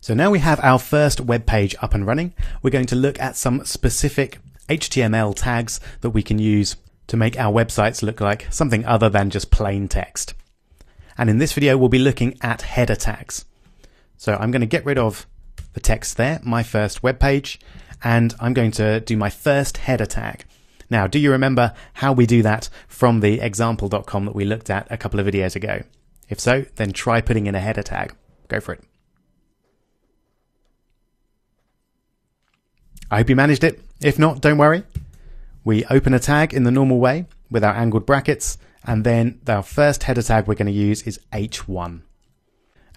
So now we have our first web page up and running. We're going to look at some specific HTML tags that we can use to make our websites look like something other than just plain text. And in this video, we'll be looking at header tags. So I'm going to get rid of the text there, my first web page, and I'm going to do my first header tag. Now, do you remember how we do that from the example.com that we looked at a couple of videos ago? If so, then try putting in a header tag. Go for it. I hope you managed it. If not, don't worry. We open a tag in the normal way with our angled brackets, and then our first header tag we're going to use is H1.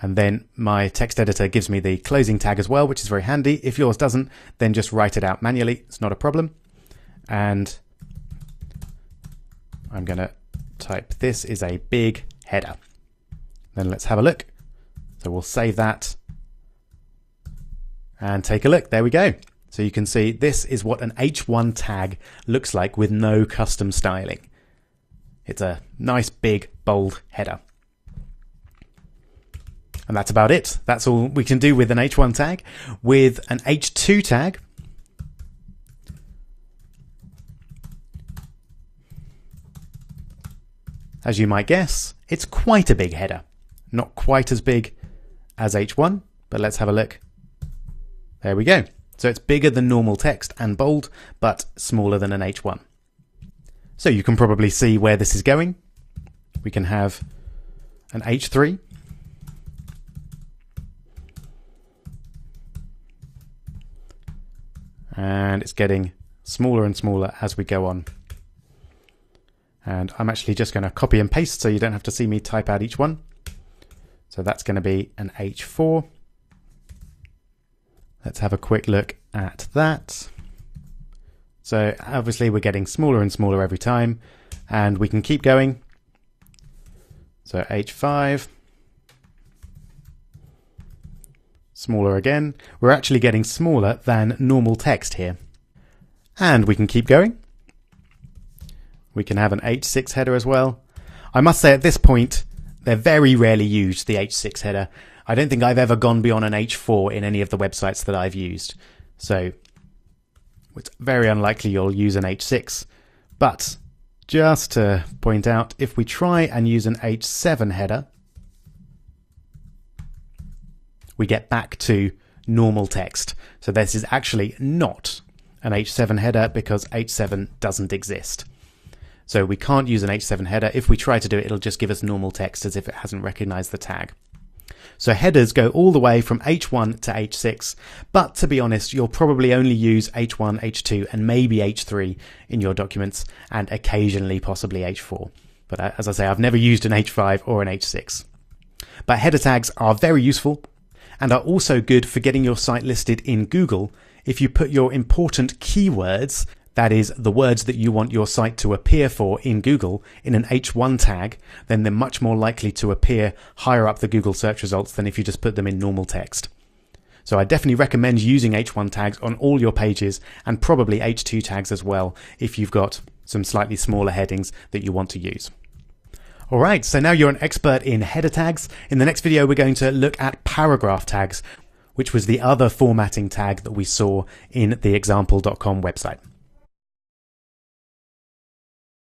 And then my text editor gives me the closing tag as well, which is very handy. If yours doesn't, then just write it out manually. It's not a problem. And I'm going to type, this is a big header. Then let's have a look. So we'll save that and take a look. There we go. So you can see this is what an H1 tag looks like with no custom styling. It's a nice big bold header. And that's about it. That's all we can do with an H1 tag. With an H2 tag, as you might guess, it's quite a big header. Not quite as big as H1, but let's have a look. There we go. So it's bigger than normal text and bold, but smaller than an H1. So you can probably see where this is going. We can have an H3. And it's getting smaller and smaller as we go on. And I'm actually just going to copy and paste so you don't have to see me type out each one. So that's going to be an H4. Let's have a quick look at that. So obviously we're getting smaller and smaller every time, and we can keep going. So H5. Smaller again. We're actually getting smaller than normal text here. And we can keep going. We can have an H6 header as well. I must say at this point, they're very rarely used, the H6 header. I don't think I've ever gone beyond an H4 in any of the websites that I've used. So it's very unlikely you'll use an H6. But just to point out, if we try and use an H7 header, we get back to normal text. So this is actually not an H7 header because H7 doesn't exist. So we can't use an H7 header. If we try to do it, it'll just give us normal text as if it hasn't recognized the tag. So headers go all the way from H1 to H6, but to be honest, you'll probably only use H1, H2, and maybe H3 in your documents, and occasionally possibly H4. But as I say, I've never used an H5 or an H6. But header tags are very useful and are also good for getting your site listed in Google if you put your important keywords, that is, the words that you want your site to appear for in Google, in an H1 tag, then they're much more likely to appear higher up the Google search results than if you just put them in normal text. So I definitely recommend using H1 tags on all your pages, and probably H2 tags as well if you've got some slightly smaller headings that you want to use. Alright, so now you're an expert in header tags. In the next video we're going to look at paragraph tags, which was the other formatting tag that we saw in the example.com website.